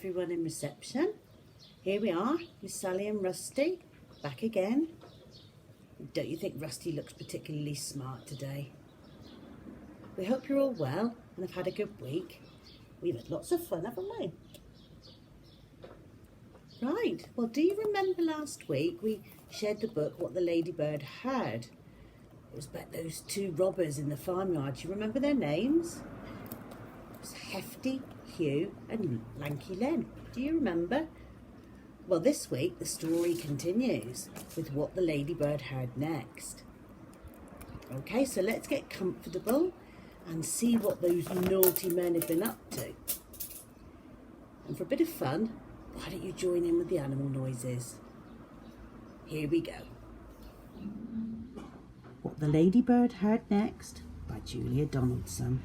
everyone in reception. Here we are, Miss Sally and Rusty, back again. Don't you think Rusty looks particularly smart today? We hope you're all well and have had a good week. We've had lots of fun, haven't we? Right, well, do you remember last week we shared the book What the Ladybird Heard? It was about those two robbers in the farmyard. Do you remember their names? It was Hefty, Hugh and Lanky Len. Do you remember? Well, this week the story continues with what the ladybird heard next. Okay, so let's get comfortable and see what those naughty men have been up to. And for a bit of fun, why don't you join in with the animal noises? Here we go. What the Ladybird Heard Next by Julia Donaldson.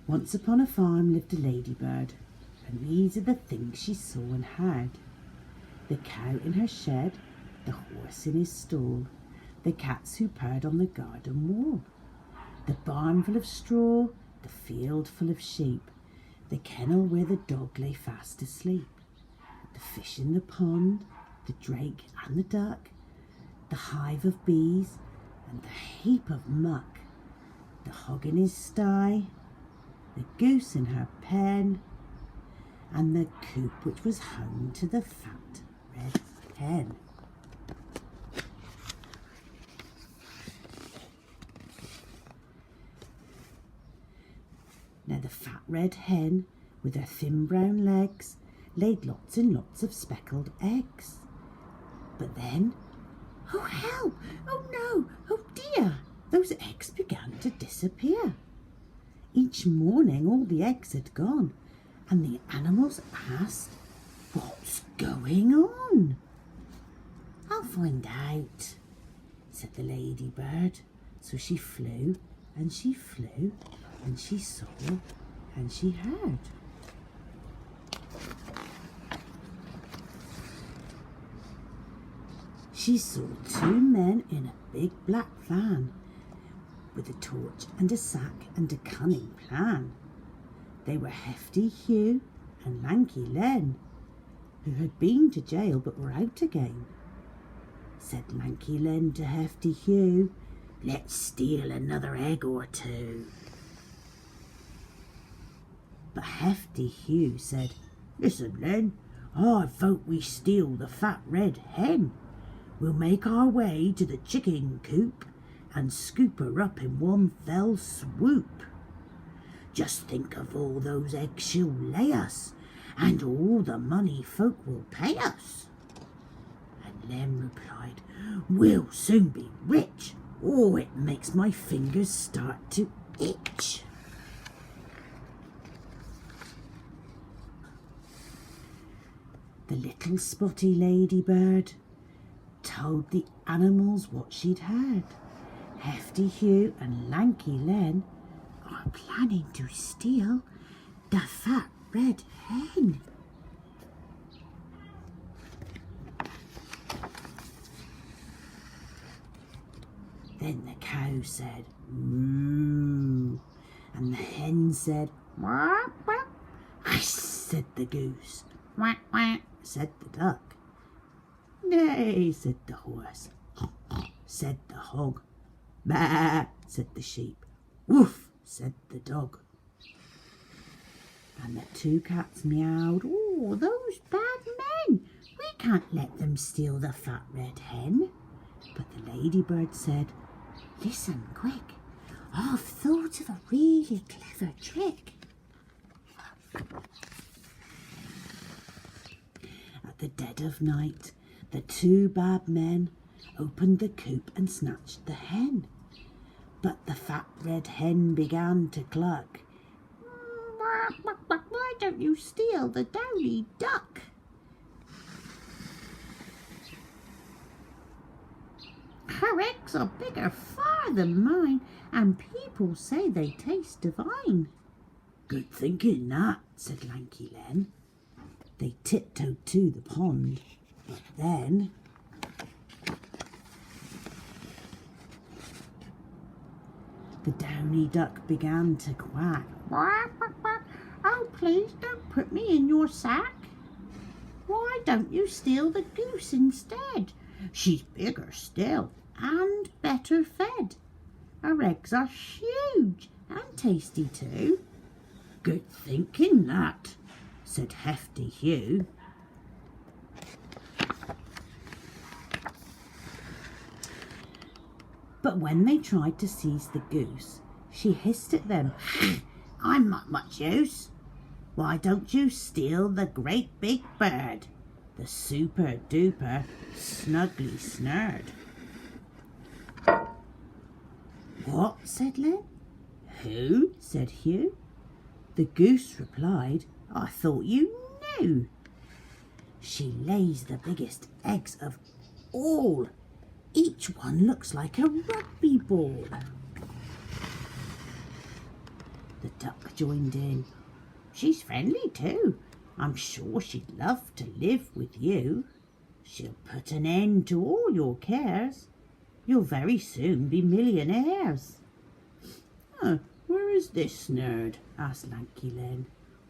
Once upon a farm lived a ladybird, and these are the things she saw and heard. The cow in her shed, the horse in his stall, the cats who purred on the garden wall, the barn full of straw, the field full of sheep, the kennel where the dog lay fast asleep, the fish in the pond, the drake and the duck, the hive of bees and the heap of muck, the hog in his sty, the goose in her pen, and the coop which was hung to the fat red hen. Now the fat red hen, with her thin brown legs, laid lots and lots of speckled eggs. But then, oh help, oh no, oh dear, those eggs began to disappear. Each morning all the eggs had gone, and the animals asked, "What's going on?" "I'll find out," said the ladybird. So she flew, and she flew, and she saw, and she heard. She saw two men in a big black van, with a torch and a sack and a cunning plan. They were Hefty Hugh and Lanky Len, who had been to jail but were out again. Said Lanky Len to Hefty Hugh, "Let's steal another egg or two." But Hefty Hugh said, "Listen, Len, I vote we steal the fat red hen. We'll make our way to the chicken coop and scoop her up in one fell swoop. Just think of all those eggs she'll lay us, and all the money folk will pay us." And Len replied, "We'll soon be rich. Oh, it makes my fingers start to itch." The little spotty ladybird told the animals what she'd heard. Hefty Hugh and Lanky Len are planning to steal the fat red hen. Then the cow said, "Moo," and the hen said, "Quack, quack." "Hiss," said the goose. "Quack, quack," said the duck. "Nay," said the horse. Said the hog. "Bah," said the sheep. "Woof," said the dog. And the two cats meowed, "Oh, those bad men! We can't let them steal the fat red hen." But the ladybird said, "Listen quick, I've thought of a really clever trick." At the dead of night, the two bad men opened the coop and snatched the hen. But the fat red hen began to cluck. "Why don't you steal the downy duck?" "Her eggs are bigger far than mine, and people say they taste divine." "Good thinking that," said Lanky Len. They tiptoed to the pond, but then the downy duck began to quack. Quack, quack, quack. Oh, please don't put me in your sack. Why don't you steal the goose instead? She's bigger still and better fed. Her eggs are huge and tasty too. Good thinking that, said Hefty Hugh. But when they tried to seize the goose, she hissed at them. I'm not much use. Why don't you steal the great big bird, the super duper snuggly snurd? What? Said Len. Who? Said Hugh. The goose replied, I thought you knew. She lays the biggest eggs of all. Each one looks like a rugby ball. The duck joined in. She's friendly too. I'm sure she'd love to live with you. She'll put an end to all your cares. You'll very soon be millionaires. Where is this snurd? Asked Lanky Len.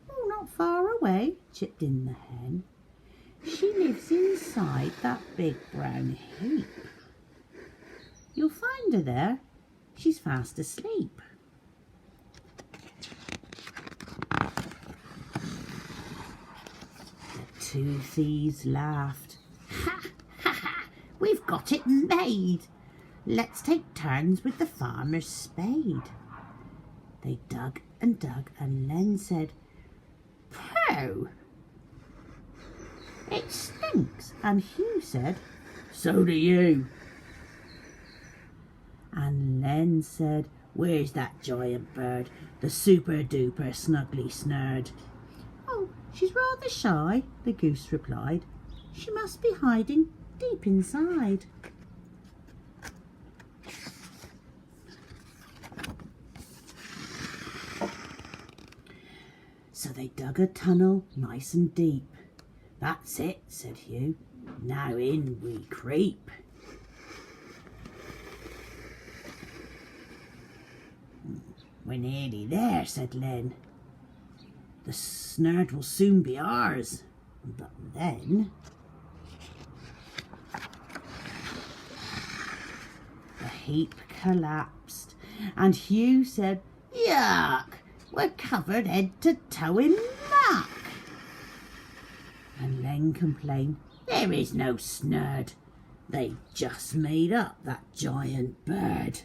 Oh, not far away, chipped in the hen. She lives inside that big brown heap. You'll find her there. She's fast asleep. The two thieves laughed. Ha, ha, ha! We've got it made. Let's take turns with the farmer's spade. They dug, and Len said, Pooh! It stinks. And Hugh said, So do you. And Len said, Where's that giant bird, the super duper snuggly snurd? Oh, she's rather shy, the goose replied. She must be hiding deep inside. So they dug a tunnel nice and deep. That's it, said Hugh. Now in we creep. We're nearly there, said Len. The snurd will soon be ours. But then the heap collapsed, and Hugh said, Yuck! We're covered head to toe in muck. And Len complained, There is no snurd. They just made up that giant bird.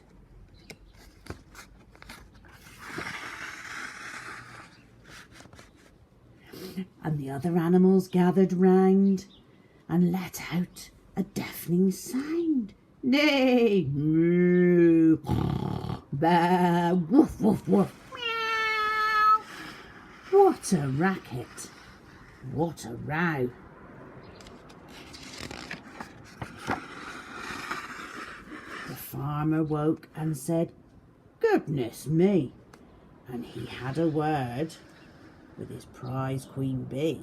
And the other animals gathered round and let out a deafening sound. Neigh, moo, bah, woof, woof, woof, meow. What a racket! What a row! The farmer woke and said, Goodness me! And he had a word with his prize queen bee.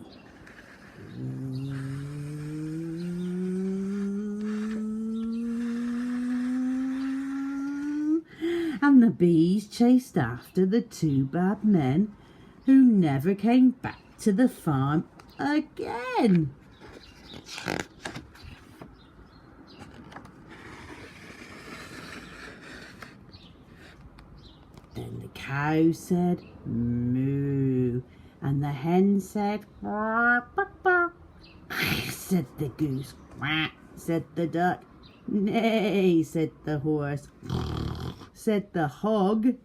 And the bees chased after the two bad men who never came back to the farm again. Then the cow said, Moo. And the hen said, Bark, bark, bark. Said the goose. Quack, said the duck. Neigh, said the horse. Said the hog.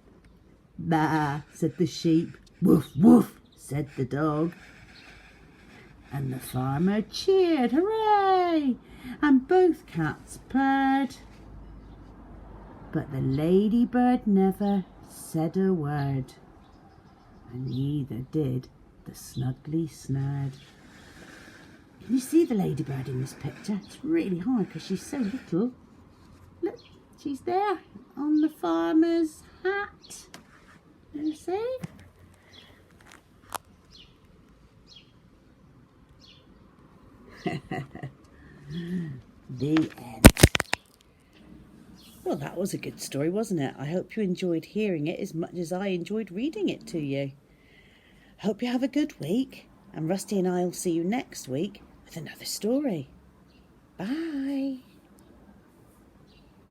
Bah, said the sheep. Woof, woof, said the dog. And the farmer cheered, hooray! And both cats purred. But the ladybird never said a word. And neither did the snuggly snurd. Can you see the ladybird in this picture? It's really hard because she's so little. Look, she's there on the farmer's hat. You see? The end. Well, that was a good story, wasn't it? I hope you enjoyed hearing it as much as I enjoyed reading it to you. Hope you have a good week, and Rusty and I will see you next week with another story. Bye.